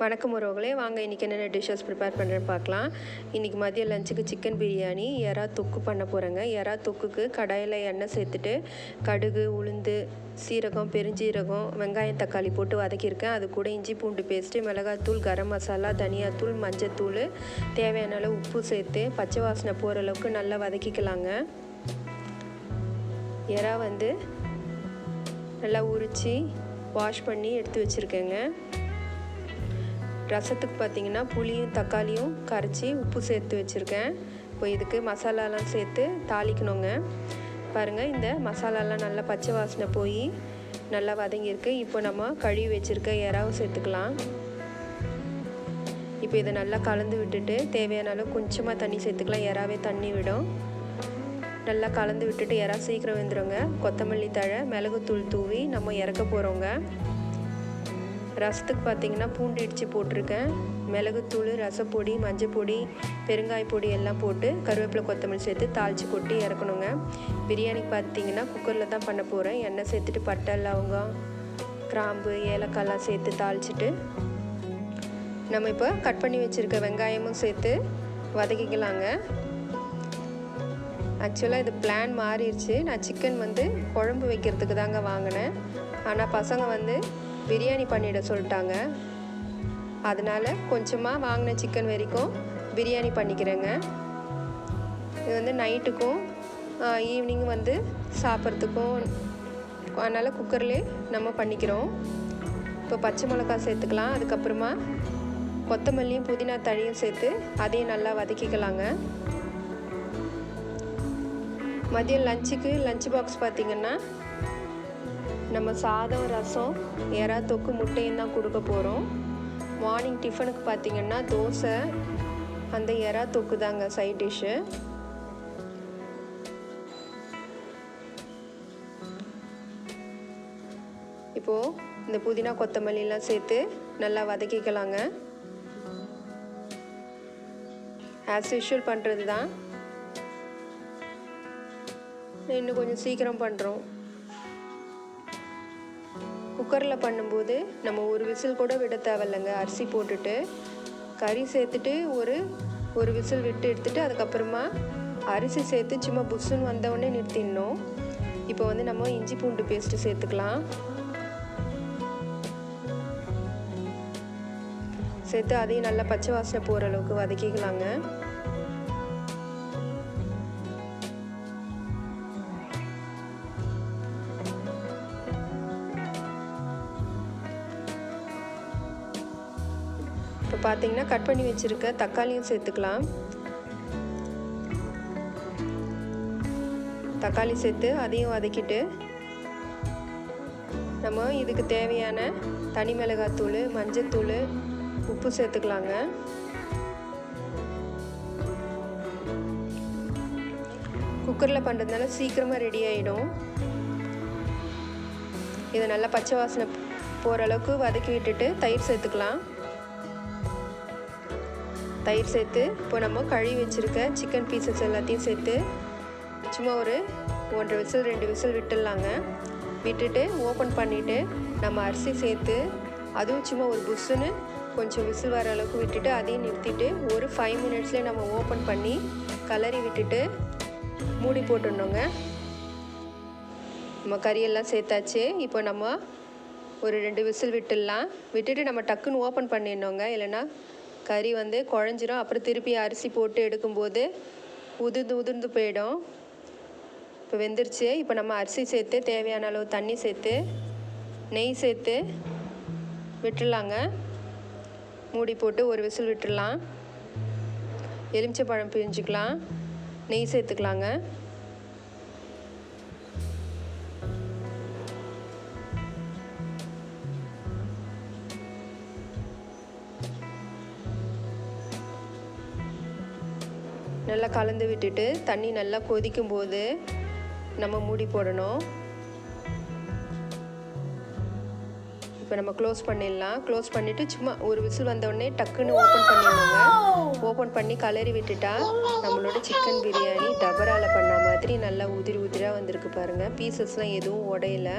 வணக்கம் உறவுகளே, வாங்க இன்றைக்கி என்னென்ன டிஷ்ஷஸ் ப்ரிப்பேர் பண்ணுறேன்னு பார்க்கலாம். இன்றைக்கி மதியம் லஞ்சுக்கு சிக்கன் பிரியாணி, எறா தொக்கு பண்ண போகிறேங்க. எறா தொக்குக்கு கடாயில் எண்ணெய் சேர்த்துட்டு கடுகு, உளுந்து, சீரகம், பெருஞ்சீரகம், வெங்காயம், தக்காளி போட்டு வதக்கியிருக்கேன். அது கூட இஞ்சி பூண்டு பேஸ்ட்டு, மிளகாத்தூள், கரம் மசாலா, தனியாத்தூள், மஞ்சத்தூள், தேவையான அளவு உப்பு சேர்த்து பச்சை வாசனை போகிற அளவுக்கு நல்லா வதக்கிக்கலாங்க. எறா நல்லா உரித்து வாஷ் பண்ணி எடுத்து வச்சுருக்கேங்க. ரசத்துக்கு பார்த்திங்கன்னா புளியும் தக்காளியும் கரைச்சி உப்பு சேர்த்து வச்சுருக்கேன். இப்போ இதுக்கு மசாலாலாம் சேர்த்து தாளிக்கணுங்க. பாருங்கள், இந்த மசாலாலாம் நல்லா பச்சை வாசனை போய் நல்லா வதங்கியிருக்கு. இப்போ நம்ம கழுவி வச்சுருக்க எறாவை சேர்த்துக்கலாம். இப்போ இதை நல்லா கலந்து விட்டுட்டு தேவையான அளவு கொஞ்சமாக தண்ணி சேர்த்துக்கலாம். எறாவே தண்ணி விடும். நல்லா கலந்து விட்டுட்டு எறா சீக்கிரம் வெந்துடுங்க. கொத்தமல்லி தழை, மிளகுத்தூள் தூவி நம்ம இறக்க போகிறோங்க. ரசத்துக்கு பார்த்திங்கன்னா பூண்டு இடித்து போட்டிருக்கேன். மிளகுத்தூள், ரசப்பொடி, மஞ்சப்பொடி, பெருங்காய பொடி எல்லாம் போட்டு கருவேப்பிலை, கொத்தமல்லி சேர்த்து தாளித்து கொட்டி இறக்கணுங்க. பிரியாணிக்கு பார்த்திங்கன்னா குக்கரில் தான் பண்ண போகிறேன். எண்ணெய் சேர்த்துட்டு பட்டை, லவங்கம், கிராம்பு, ஏலக்காய்லாம் சேர்த்து தாளிச்சிட்டு நம்ம இப்போ கட் பண்ணி வச்சுருக்க வெங்காயமும் சேர்த்து வதக்கிக்கலாங்க. ஆக்சுவலாக இது பிளான் மாறிடுச்சு. நான் சிக்கன் குழம்பு வைக்கிறதுக்கு தாங்க வாங்கினேன். ஆனால் பசங்க பிரியாணி பண்ணிட சொல்லிட்டாங்க. அதனால் கொஞ்சமாக வாங்கின சிக்கன் வரைக்கும் பிரியாணி பண்ணிக்கிறேங்க. இது நைட்டுக்கும் ஈவினிங் சாப்பிட்றதுக்கும், அதனால் குக்கர்லேயே நம்ம பண்ணிக்கிறோம். இப்போ பச்சை மிளகாய் சேர்த்துக்கலாம். அதுக்கப்புறமா கொத்தமல்லியும் புதினா தழையும் சேர்த்து அதையும் நல்லா வதக்கிக்கலாங்க. மதியம் லஞ்ச் பாக்ஸ் பார்த்திங்கன்னா நம்ம சாதம், ரசம், எறா தொக்கு, முட்டையும் தான் கொடுக்க போகிறோம். மார்னிங் டிஃபனுக்கு பார்த்திங்கன்னா தோசை, அந்த எறா தொக்கு தாங்க சைட் டிஷ்ஷு. இப்போது இந்த புதினா கொத்தமல்லிலாம் சேர்த்து நல்லா வதக்கிக்கலாங்க. ஆஸ் யூஷுவல் பண்ணுறது தான், இன்னும் கொஞ்சம் சீக்கிரம் பண்ணுறோம். குக்கரில் பண்ணும்போது நம்ம ஒரு விசில் கூட விட தேவையில்லைங்க. அரிசி போட்டுட்டு கறி சேர்த்துட்டு ஒரு விசில் விட்டு எடுத்துகிட்டு அதுக்கப்புறமா அரிசி சேர்த்து சும்மா புஷ்ஷுன்னு வந்தவுடனே நிறுத்திடணும். இப்போ நம்ம இஞ்சி பூண்டு பேஸ்ட்டு சேர்த்துக்கலாம். சேர்த்து அதையும் நல்லா பச்சை வாசனை போகிற அளவுக்கு வதக்கிக்கலாங்க. இப்போ பார்த்திங்கன்னா கட் பண்ணி வச்சுருக்க தக்காளியும் சேர்த்துக்கலாம். தக்காளி சேர்த்து அதையும் வதக்கிட்டு நம்ம இதுக்கு தேவையான தனி மிளகாத்தூள், மஞ்சத்தூள், உப்பு சேர்த்துக்கலாங்க. குக்கரில் பண்ணுறதுனால சீக்கிரமாக ரெடி ஆகிடும். இதை நல்லா பச்சை வாசனை போகிற அளவுக்கு வதக்கி விட்டுட்டு தயிர் சேர்த்துக்கலாம். தயிர் சேர்த்து இப்போ நம்ம கழுவி வச்சுருக்க சிக்கன் பீசஸ் எல்லாத்தையும் சேர்த்து சும்மா ஒரு 1.5 விசில் 2 விசில் விட்டுடலாங்க. விட்டுட்டு ஓப்பன் பண்ணிவிட்டு நம்ம அரிசி சேர்த்து அதுவும் சும்மா ஒரு புஷ்ஷுன்னு கொஞ்சம் விசில் வர அளவுக்கு விட்டுட்டு அதையும் நிறுத்திட்டு ஒரு 5 மினிட்ஸ்லேயே நம்ம ஓப்பன் பண்ணி கலரி விட்டுட்டு மூடி போட்டுடணுங்க. நம்ம கறியெல்லாம் சேர்த்தாச்சு. இப்போ நம்ம ஒரு 2 விசில் விட்டுடலாம். விட்டுட்டு நம்ம டக்குன்னு ஓப்பன் பண்ணிடணுங்க. இல்லைன்னா கறி குழஞ்சிரும். அப்புறம் திருப்பி அரிசி போட்டு எடுக்கும்போது உதிர்ந்து போயிடும். இப்போ வெந்துருச்சு. இப்போ நம்ம அரிசி சேர்த்து தேவையான அளவு தண்ணி சேர்த்து நெய் சேர்த்து விட்டுடலாங்க. மூடி போட்டு ஒரு விசில் விட்டுடலாம். எலுமிச்சை பழம் பிழிஞ்சிக்கலாம். நெய் சேர்த்துக்கலாங்க. நல்லா கலந்து விட்டுட்டு தண்ணி நல்லா கொதிக்கும் போது நம்ம மூடி போடணும். இப்போ நம்ம க்ளோஸ் பண்ணிடலாம். க்ளோஸ் பண்ணிவிட்டு சும்மா ஒரு விசில் வந்தோடனே டக்குன்னு ஓப்பன் பண்ணிடணுங்க. ஓப்பன் பண்ணி கலரி விட்டுட்டா நம்மளோட சிக்கன் பிரியாணி டபரால் பண்ண மாதிரி நல்லா உதிராக வந்திருக்கு பாருங்கள். பீசஸ்லாம் எதுவும் உடையல.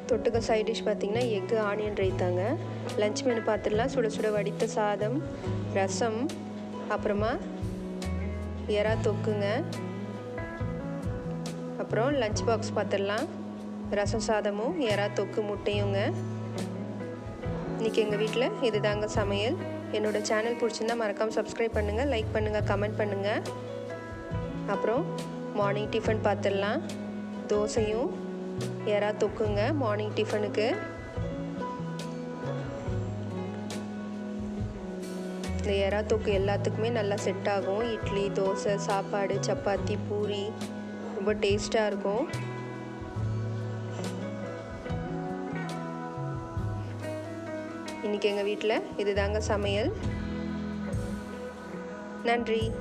தொட்டுக்க சைட் டிஷ் பார்த்திங்கன்னா எக்கு ஆனியன் ரைத்தாங்க. லஞ்ச் மெனு பார்த்துடலாம். சுட சுட வடித்த சாதம், ரசம், அப்புறமா எறா தொக்குங்க. அப்புறம் லஞ்ச் பாக்ஸ் பார்த்துடலாம். ரசம் சாதமும் எறா தொக்கு முட்டையுங்க. இன்றைக்கி எங்கள் வீட்டில் இது தாங்க சமையல். என்னோடய சேனல் பிடிச்சிருந்தா மறக்காமல் சப்ஸ்கிரைப் பண்ணுங்கள், லைக் பண்ணுங்கள், கமெண்ட் பண்ணுங்கள். அப்புறம் மார்னிங் டிஃபன் பார்த்துடலாம். தோசையும் எறா தொக்குங்க மார்னிங் டிஃபனுக்கு. இந்த எறா தொக்கு எல்லாத்துக்குமே நல்லா செட் ஆகும். இட்லி, தோசை, சாப்பாடு, சப்பாத்தி, பூரி ரொம்ப டேஸ்ட்டாக இருக்கும். இன்றைக்கி எங்கள் வீட்டில் இது தாங்க சமையல். நன்றி.